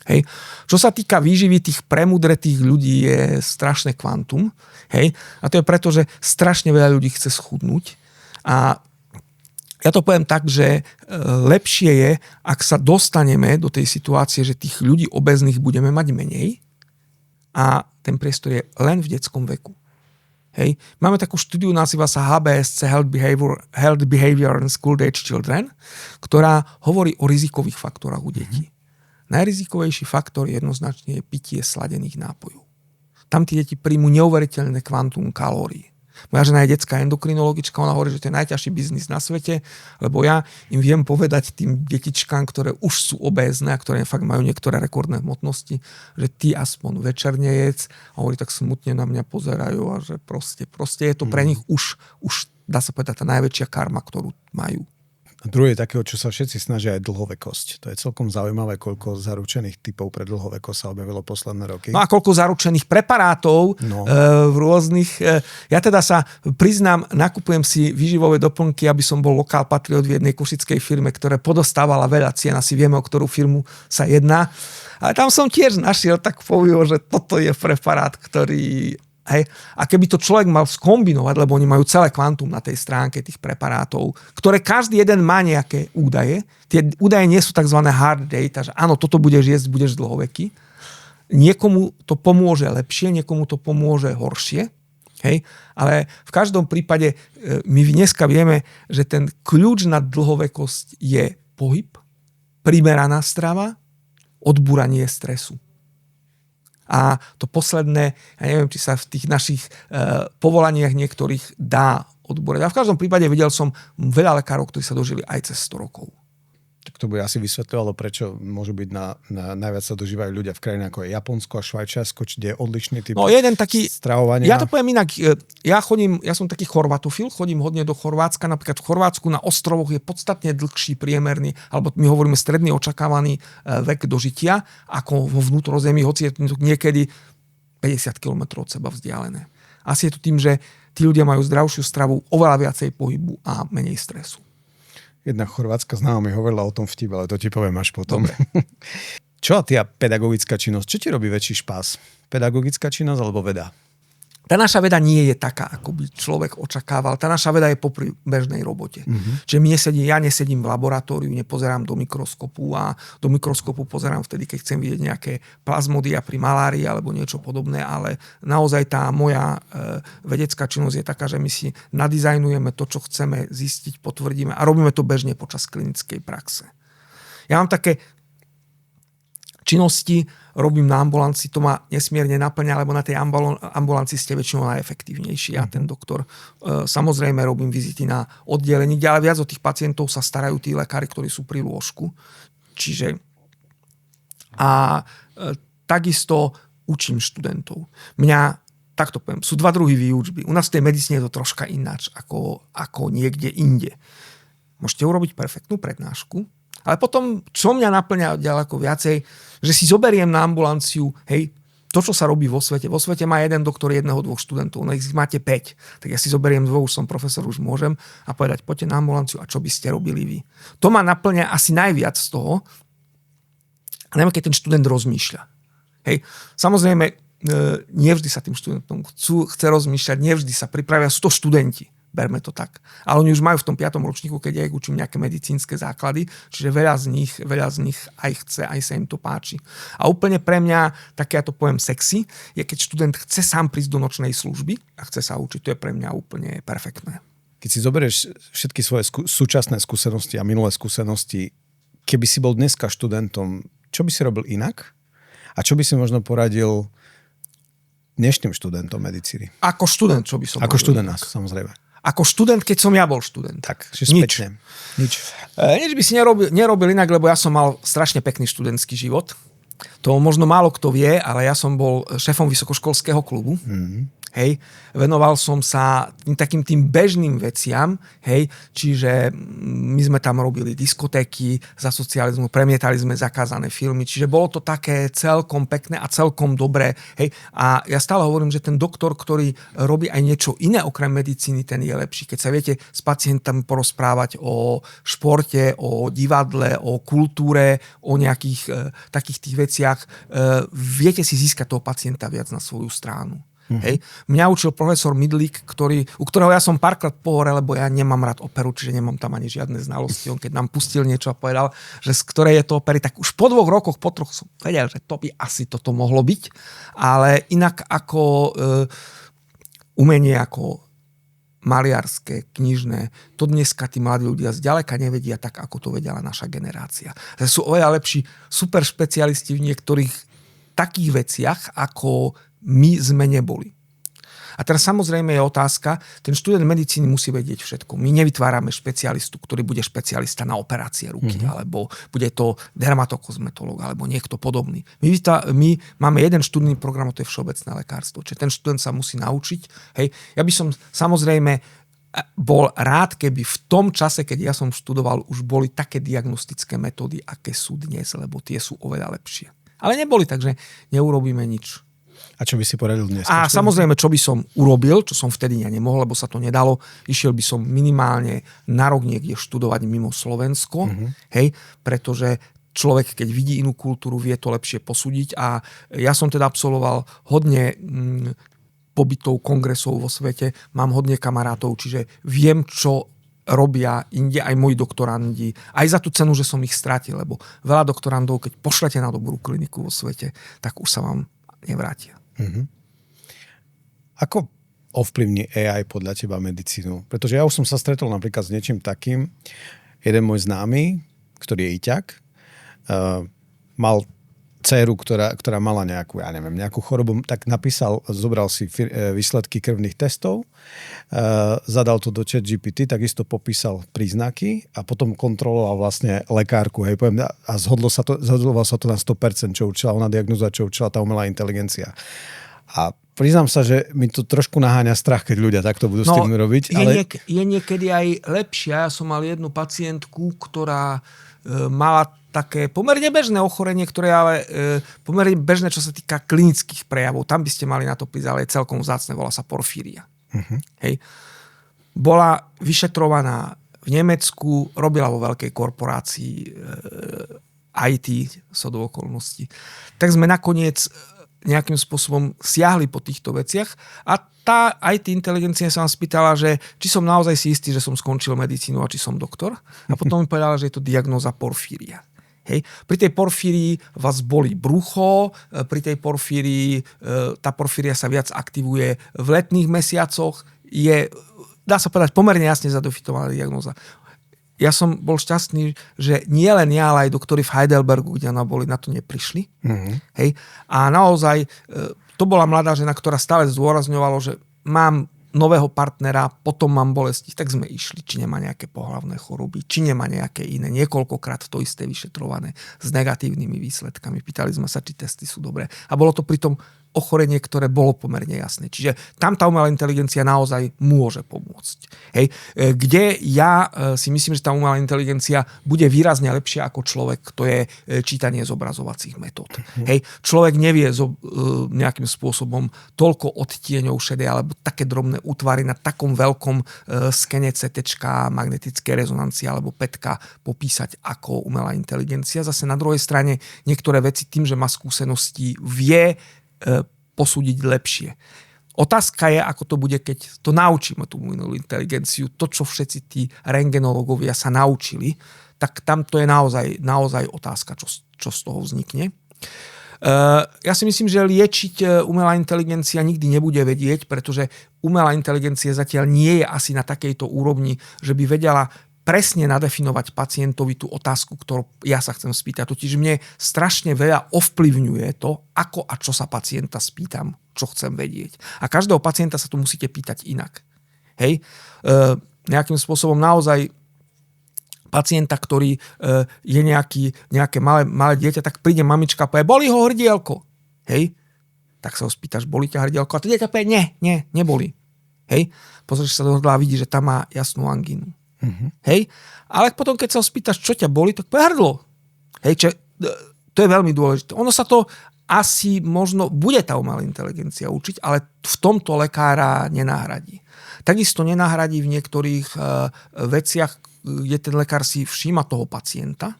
Hej. Čo sa týka výživy, tých premudretých ľudí je strašné kvantum. Hej. A to je preto, že strašne veľa ľudí chce schudnúť. A ja to poviem tak, že lepšie je, ak sa dostaneme do tej situácie, že tých ľudí obezných budeme mať menej, a ten priestor je len v detskom veku. Hej. Máme takú štúdiu, nazýva sa HBSC, Health Behavior and School Age Children, ktorá hovorí o rizikových faktoroch u detí. Najrizikovejší faktor jednoznačne je pitie sladených nápojov. Tam tí deti príjmu neuveriteľné kvantum kalórií. Moja žena je detská endokrinologička, ona hovorí, že to je najťažší biznis na svete, lebo ja im viem povedať tým detičkám, ktoré už sú obézne a ktoré fakt majú niektoré rekordné hmotnosti, že ty aspoň večerne jedz, a hovorí, tak smutne na mňa pozerajú a že proste je to pre nich už dá sa povedať tá najväčšia karma, ktorú majú. A druhé je takého, čo sa všetci snažia, aj dlhovekosť. To je celkom zaujímavé, koľko zaručených typov pre dlhovekosť sa objavilo posledné roky. No a koľko zaručených preparátov v rôznych... Ja teda sa priznám, nakupujem si výživové doplnky, aby som bol lokál patriot v jednej košickej firme, ktoré podostávala veľa cien. Asi vieme, o ktorú firmu sa jedná. Ale tam som tiež našiel tak povio, že toto je preparát, ktorý... Hej. A keby to človek mal skombinovať, lebo oni majú celé kvantum na tej stránke tých preparátov, ktoré každý jeden má nejaké údaje. Tie údaje nie sú tzv. Hard data, že áno, toto budeš jesť, budeš dlhoveký. Niekomu to pomôže lepšie, niekomu to pomôže horšie. Hej. Ale v každom prípade my dneska vieme, že ten kľúč na dlhovekosť je pohyb, primeraná strava, odbúranie stresu. A to posledné, ja neviem, či sa v tých našich povolaniach niektorých dá odbúrať. A v každom prípade videl som veľa lekárov, ktorí sa dožili aj cez 100 rokov. Tak to by asi vysvetľovalo, prečo môžu byť najviac sa dožívajú ľudia v krajinách ako je Japonsko a Švajčiarsko, kde je odlišný typ jeden taký, stravovania. Ja to poviem inak. Ja som taký chorvatofil, chodím hodne do Chorvátska. Napríklad v Chorvátsku na ostrovoch je podstatne dlhší priemerný, alebo my hovoríme stredný očakávaný vek dožitia, ako vo vnútrozemí, hoci je to niekedy 50 km od seba vzdialené. Asi je to tým, že tí ľudia majú zdravšiu stravu, oveľa viacej pohybu a menej stresu. Jedna chorvátska známa mi hovorila o tom vtip, ale to ti poviem až potom. Čo a tá pedagogická činnosť? Čo ti robí väčší špás? Pedagogická činnosť alebo veda? Tá naša veda nie je taká, ako by človek očakával. Tá naša veda je popri bežnej robote. Čiže ja nesedím v laboratóriu, nepozerám do mikroskopu a do mikroskopu pozerám vtedy, keď chcem vidieť nejaké plazmodia pri malárii alebo niečo podobné, ale naozaj tá moja vedecká činnosť je taká, že my si nadizajnujeme to, čo chceme zistiť, potvrdíme a robíme to bežne počas klinickej praxe. Ja mám také činnosti, robím na ambulancii, to ma nesmierne naplňa, lebo na tej ambulancii ste väčšinou najefektívnejší. Ja, ten doktor, samozrejme robím vizity na oddelení, ale viac o tých pacientov sa starajú tí lekári, ktorí sú pri lôžku. Čiže takisto učím študentov. Takto poviem, sú dva druhy výučby. U nás v tej medicíne je to troška ináč, ako niekde inde. Môžete urobiť perfektnú prednášku, ale potom, čo mňa naplňa ďaleko viacej, že si zoberiem na ambulanciu, hej, to, čo sa robí vo svete. Vo svete má jeden doktor 1-2 študentov, ich máte 5. Tak ja si zoberiem 2, už som profesor, už môžem a povedať, poďte na ambulanciu a čo by ste robili vy. To ma naplňa asi najviac z toho, a najmä keď ten študent rozmýšľa. Hej, samozrejme, nevždy sa tým študentom chce rozmýšľať, nevždy sa pripravia, sú to študenti. Berme to tak. Ale oni už majú v tom 5. ročníku, keď ja ich učím nejaké medicínske základy, čiže veľa z nich aj chce, aj sa im to páči. A úplne pre mňa, také ja to poviem sexy, je keď študent chce sám prísť do nočnej služby a chce sa učiť. To je pre mňa úplne perfektné. Keď si zoberieš všetky svoje súčasné skúsenosti a minulé skúsenosti, keby si bol dneska študentom, čo by si robil inak? A čo by si možno poradil dnešným študentom medicíny? Ako študent, čo by som Ako študent, samozrejme. Ako študent, keď som ja bol študent. Tak, že spätne. Nič by si nerobil inak, lebo ja som mal strašne pekný študentský život. To možno málo kto vie, ale ja som bol šéfom vysokoškolského klubu. Hej, venoval som sa takým tým bežným veciam, hej, čiže my sme tam robili diskotéky za socializmu, premietali sme zakázané filmy, čiže bolo to také celkom pekné a celkom dobré, hej, a ja stále hovorím, že ten doktor, ktorý robí aj niečo iné okrem medicíny, ten je lepší. Keď sa viete s pacientami porozprávať o športe, o divadle, o kultúre, o nejakých takých tých veciach, viete si získať toho pacienta viac na svoju stranu. Hej. Mňa učil profesor Midlík, u ktorého ja som párkrát pohorel, lebo ja nemám rád operu, čiže nemám tam ani žiadne znalosti. On keď nám pustil niečo a povedal, že z ktorej je to opery, tak už po 2 rokoch, po 3 som vedel, že to by asi toto mohlo byť. Ale inak ako umenie, ako maliarské, knižné, to dneska tí mladí ľudia zďaleka nevedia tak, ako to vedela naša generácia. Že sú oveľa lepší super špecialisti v niektorých takých veciach, ako my sme neboli. A teraz samozrejme je otázka, ten študent medicíny musí vedieť všetko. My nevytvárame špecialistu, ktorý bude špecialista na operácie ruky, alebo bude to dermatokozmetológ, alebo niekto podobný. My máme jeden študijný program, a to je všeobecné lekárstvo. Čiže ten študent sa musí naučiť. Hej. Ja by som samozrejme bol rád, keby v tom čase, keď ja som študoval, už boli také diagnostické metódy, aké sú dnes, lebo tie sú oveľa lepšie. Ale neboli, takže neurobíme nič. A čo by si poradil dnes? A samozrejme, čo by som urobil, čo som vtedy ja nemohol, lebo sa to nedalo, išiel by som minimálne na rok niekde študovať mimo Slovensko, hej, pretože človek, keď vidí inú kultúru, vie to lepšie posúdiť a ja som teda absolvoval hodne pobytov, kongresov vo svete, mám hodne kamarátov, čiže viem, čo robia inde aj moji doktorandi, aj za tú cenu, že som ich stratil, lebo veľa doktorandov, keď pošlete na dobrú kliniku vo svete, tak už sa vám nevrátia. Ako ovplyvní AI podľa teba medicínu? Pretože ja už som sa stretol napríklad s niečím takým. Jeden môj známy, ktorý je Iťak, mal dceru, ktorá mala nejakú chorobu, tak zobral si výsledky krvných testov, zadal to do ChatGPT, takisto popísal príznaky a potom kontroloval vlastne lekárku. Hej, a zhodlo sa to na 100%, čo určila ona diagnóza, čo určila tá umelá inteligencia. A priznám sa, že mi to trošku naháňa strach, keď ľudia takto budú s tým robiť. Je niekedy aj lepšie. Ja som mal jednu pacientku, ktorá mala také pomerne bežné ochorenie, ktoré ale pomerne bežné, čo sa týka klinických prejavov. Tam by ste mali na to prísť, ale je celkom vzácne, volá sa porfíria. Hej. Bola vyšetrovaná v Nemecku, robila vo veľkej korporácii IT, so do okolností. Tak sme nakoniec nejakým spôsobom siahli po týchto veciach a tá IT inteligencia sa vám spýtala, že či som naozaj si istý, že som skončil medicínu a či som doktor. A potom mi povedala, že je to diagnóza porfíria. Hej. Pri tej porfírii vás bolí brucho, pri tej porfírii, tá porfíria sa viac aktivuje v letných mesiacoch, dá sa povedať, pomerne jasne zadefinovaná diagnóza. Ja som bol šťastný, že nie len ja, ale aj doktori v Heidelbergu, kde ona boli, na to neprišli. Hej. A naozaj to bola mladá žena, ktorá stále zdôrazňovalo, že mám nového partnera, potom mám bolesti, tak sme išli, či nemá nejaké pohlavné choroby, či nemá nejaké iné, niekoľkokrát to isté vyšetrované s negatívnymi výsledkami. Pýtali sme sa, či testy sú dobré. A bolo to pritom ochorenie, ktoré bolo pomerne jasné. Čiže tam tá umelá inteligencia naozaj môže pomôcť. Hej. Kde ja si myslím, že tá umelá inteligencia bude výrazne lepšia ako človek, to je čítanie zobrazovacích metód. Hej. Človek nevie nejakým spôsobom toľko odtieňov šedej alebo také drobné útvary na takom veľkom skene CT, magnetické rezonancie alebo PETka popísať ako umelá inteligencia. Zase na druhej strane niektoré veci tým, že má skúsenosti, vie posúdiť lepšie. Otázka je, ako to bude, keď to naučíme tú umelú inteligenciu, to, čo všetci tí rentgenológovia sa naučili, tak tam to je naozaj otázka, čo z toho vznikne. Ja si myslím, že liečiť umelá inteligencia nikdy nebude vedieť, pretože umelá inteligencia zatiaľ nie je asi na takejto úrovni, že by vedela presne nadefinovať pacientovi tú otázku, ktorú ja sa chcem spýtať. Totiž mne strašne veľa ovplyvňuje to, ako a čo sa pacienta spýtam, čo chcem vedieť. A každého pacienta sa to musíte pýtať inak. Hej? Nejakým spôsobom naozaj pacienta, ktorý je nejaké malé dieťa, tak príde mamička a povie, bolí ho hrdielko. Hej? Tak sa ho spýtaš, bolí ťa hrdielko? A to dieťa povie, nie, neboli. Hej? Pozrieš sa do hrdla a vidí, že tam má jasnú angínu. Hej? Ale potom, keď sa ho spýtaš, čo ťa boli, tak povie hrdlo. Hej? To je veľmi dôležité. Ono sa to asi možno bude tá umelá inteligencia učiť, ale v tomto lekára nenahradí. Takisto nenahradí v niektorých veciach, kde ten lekár si všíma toho pacienta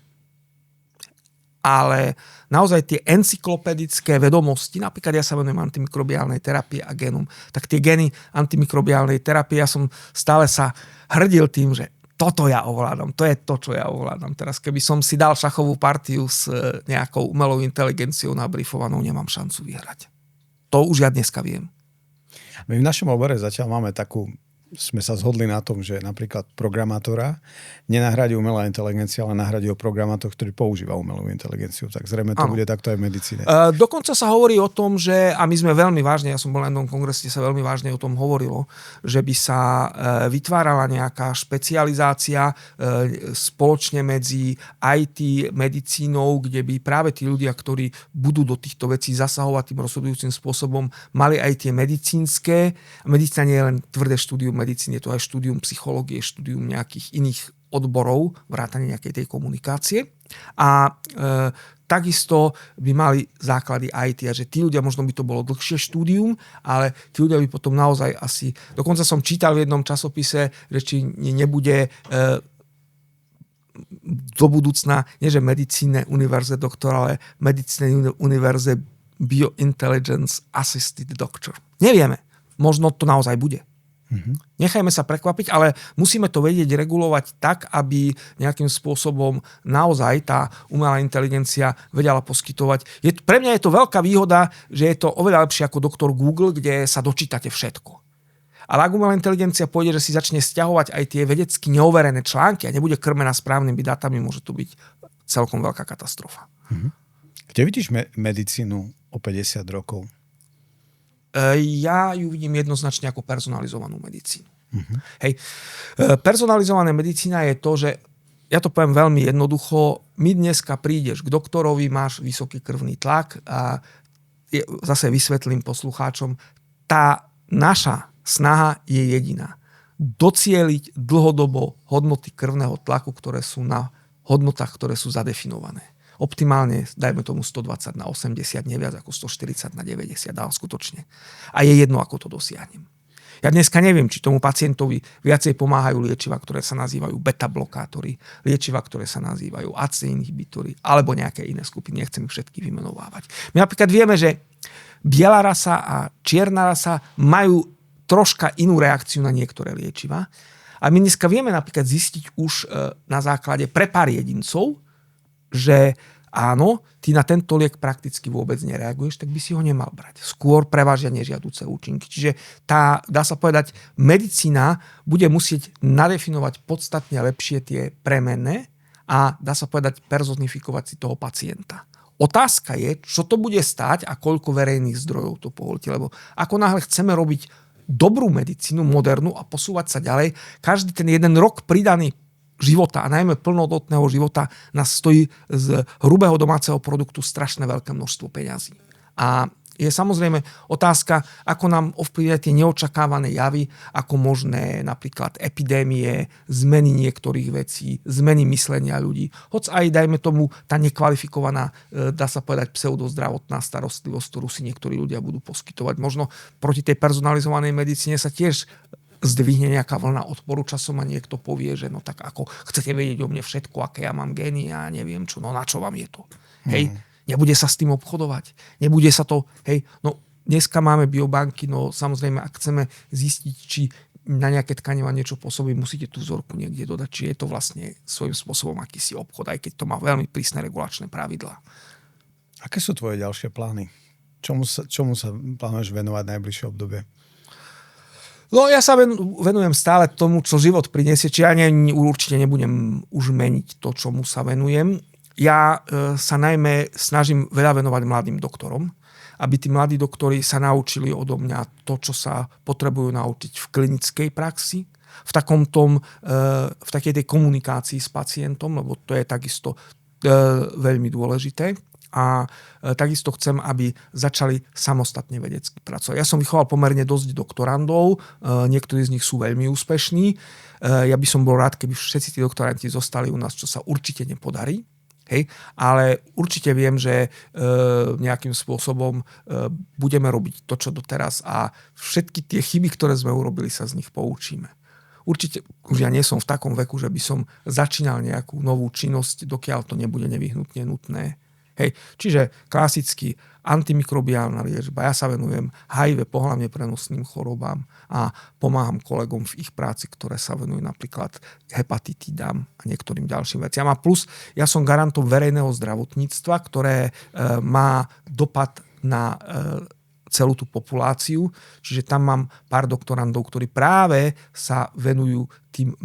ale naozaj tie encyklopedické vedomosti, napríklad ja sa venujem antimikrobiálnej terapii a génom, tak tie gény antimikrobiálnej terapie, ja som stále sa hrdil tým, že toto ja ovládam, to je to, čo ja ovládam. Teraz keby som si dal šachovú partiu s nejakou umelou inteligenciou nabrifovanou, nemám šancu vyhrať. To už ja dneska viem. My v našom obore zatiaľ máme sme sa zhodli na tom, že napríklad programátora nenahradí umelá inteligencia, ale nahradí ho programátor, ktorý používa umelú inteligenciu. Tak zrejme to bude takto aj v medicíne. Dokonca sa hovorí o tom, že, a my sme veľmi vážne, ja som bol na jednom kongrese, sa veľmi vážne o tom hovorilo, že by sa vytvárala nejaká špecializácia spoločne medzi IT, medicínou, kde by práve tí ľudia, ktorí budú do týchto vecí zasahovať tým rozhodujúcim spôsobom, mali aj tie medicínske. Medicína nie je len tvrdé štúdium medicíny, je to aj štúdium psychológie, štúdium nejakých iných odborov, vrátane nejakej tej komunikácie. A takisto by mali základy IT, a že tí ľudia, možno by to bolo dlhšie štúdium, ale tí ľudia by potom naozaj asi... Dokonca som čítal v jednom časopise, že či nebude do budúcna, nie že medicíne univerze doktor, ale medicíne univerze biointelligence assisted doctor. Nevieme. Možno to naozaj bude. Nechajme sa prekvapiť, ale musíme to vedieť regulovať tak, aby nejakým spôsobom naozaj tá umelá inteligencia vedela poskytovať. Pre mňa je to veľká výhoda, že je to oveľa lepšie ako doktor Google, kde sa dočítate všetko. Ale ak umelá inteligencia pôjde, že si začne stiahovať aj tie vedecky neoverené články a nebude krmená správnymi dátami, môže to byť celkom veľká katastrofa. Kde vidíš medicínu o 50 rokov? Ja ju vidím jednoznačne ako personalizovanú medicínu. Hej. Personalizovaná medicína je to, že ja to poviem veľmi jednoducho, my dneska prídeš k doktorovi, máš vysoký krvný tlak a zase vysvetlím poslucháčom, tá naša snaha je jediná. Docieliť dlhodobo hodnoty krvného tlaku, ktoré sú na hodnotách, ktoré sú zadefinované. Optimálne, dajme tomu 120 na 80, neviac ako 140 na 90, ale skutočne. A je jedno, ako to dosiahnem. Ja dneska neviem, či tomu pacientovi viacej pomáhajú liečiva, ktoré sa nazývajú beta-blokátory, liečiva, ktoré sa nazývajú AC inhibitory, alebo nejaké iné skupiny, nechcem ich všetky vymenovávať. My napríklad vieme, že biela rasa a čierna rasa majú troška inú reakciu na niektoré liečiva. A my dneska vieme napríklad zistiť už na základe pre pár jedincov, že áno, ty na tento liek prakticky vôbec nereaguješ, tak by si ho nemal brať. Skôr prevážia nežiaduce účinky. Čiže tá, dá sa povedať, medicína bude musieť nadefinovať podstatne lepšie tie premenné a dá sa povedať personifikovať si toho pacienta. Otázka je, čo to bude stáť a koľko verejných zdrojov to poholí. Lebo ako náhle chceme robiť dobrú medicínu, modernú a posúvať sa ďalej, každý ten jeden rok pridaný života a najmä plnohodnotného života nás stojí z hrubého domáceho produktu strašne veľké množstvo peňazí. A je samozrejme otázka, ako nám ovplyvňujú tie neočakávané javy, ako možné napríklad epidémie, zmeny niektorých vecí, zmeny myslenia ľudí. Hoď aj, dajme tomu, tá nekvalifikovaná, dá sa povedať, pseudozdravotná starostlivosť, ktorú si niektorí ľudia budú poskytovať. Možno proti tej personalizovanej medicíne sa tiež zdvihne nejaká vlna odporu časom a niekto povie, že no tak ako chcete vedieť o mne všetko, aké ja mám gény a neviem čo, no na čo vám je to. Hej, nebude sa s tým obchodovať, nebude sa to, hej, no dneska máme biobanky, no samozrejme, ak chceme zistiť, či na nejaké tkaniva niečo pôsobí, musíte tú vzorku niekde dodať, či je to vlastne svojím spôsobom akýsi obchod, aj keď to má veľmi prísne regulačné pravidlá. Aké sú tvoje ďalšie plány? Čomu sa plánuješ venovať v najbližšie obdobie? No ja sa venujem stále tomu, čo život prinesie, či ja určite nebudem už meniť to, čomu sa venujem. Ja sa najmä snažím veľa venovať mladým doktorom, aby tí mladí doktori sa naučili odo mňa to, čo sa potrebujú naučiť v klinickej praxi, v takej tej komunikácii s pacientom, lebo to je takisto veľmi dôležité. A takisto chcem, aby začali samostatne vedecky pracovať. Ja som vychoval pomerne dosť doktorandov, niektorí z nich sú veľmi úspešní. Ja by som bol rád, keby všetci tí doktoranti zostali u nás, čo sa určite nepodarí. Hej? Ale určite viem, že nejakým spôsobom budeme robiť to, čo doteraz a všetky tie chyby, ktoré sme urobili, sa z nich poučíme. Určite už ja nie som v takom veku, že by som začínal nejakú novú činnosť, dokiaľ to nebude nevyhnutne nutné. Hej, čiže klasicky antimikrobiálna liečba. Ja sa venujem HIV, pohlavne prenosným chorobám a pomáham kolegom v ich práci, ktoré sa venujú napríklad hepatitidám a niektorým ďalším veciam. A plus, ja som garantom verejného zdravotníctva, ktoré má dopad na celú tú populáciu. Čiže tam mám pár doktorandov, ktorí práve sa venujú tým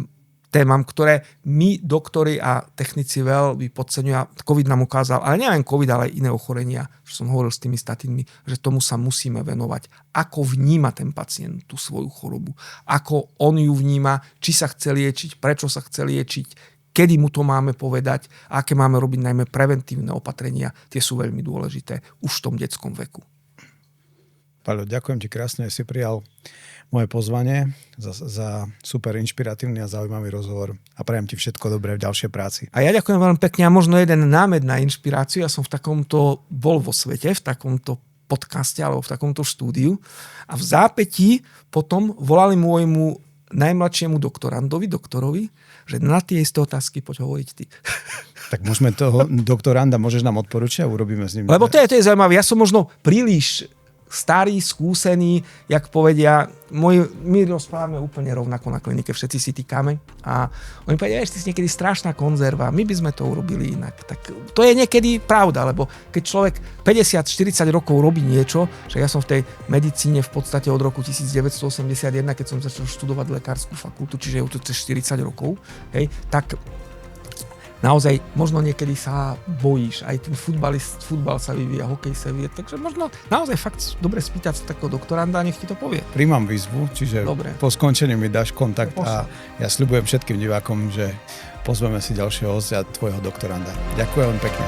témam, ktoré my, doktori a technici veľmi podceňujú. COVID nám ukázal, ale nielen COVID, ale aj iné ochorenia, že som hovoril s tými statínmi, že tomu sa musíme venovať. Ako vníma ten pacient tú svoju chorobu, ako on ju vníma, či sa chce liečiť, prečo sa chce liečiť, kedy mu to máme povedať, aké máme robiť najmä preventívne opatrenia, tie sú veľmi dôležité už v tom detskom veku. Paľo, ďakujem ti krásne, že si prijal moje pozvanie za super inšpiratívny a zaujímavý rozhovor a prajem ti všetko dobré v ďalšej práci. A ja ďakujem veľmi pekne a možno jeden námed na inšpiráciu. Ja som v takomto bol vo svete, v takomto podcaste alebo v takomto štúdiu a v zápätí potom volali môjmu najmladšiemu doktorovi, že na tie isté otázky poď hovoriť ty. Tak môžeme toho doktoranda, môžeš nám odporučiť a urobíme s ním. Lebo to je zaujímavé. Ja som možno príliš starý, skúsený, jak povedia, my rozprávame úplne rovnako na klinike, všetci si týkame a oni povedia, že ty si niekedy strašná konzerva, my by sme to urobili inak. Tak to je niekedy pravda, lebo keď človek 50-40 rokov robí niečo, že ja som v tej medicíne v podstate od roku 1981, keď som začal študovať lekárskú fakultu, čiže je to cez 40 rokov, hej, tak naozaj možno niekedy sa bojíš, aj ten futbal sa vyvíja, hokej sa vyvíja, takže možno naozaj fakt dobre spýtať sa takého doktoranda a nech ti to povie. Príjmam výzvu, čiže dobre. Po skončení mi dáš kontakt a ja sľubujem všetkým divákom, že pozveme si ďalšieho hostia tvojho doktoranda. Ďakujem pekne.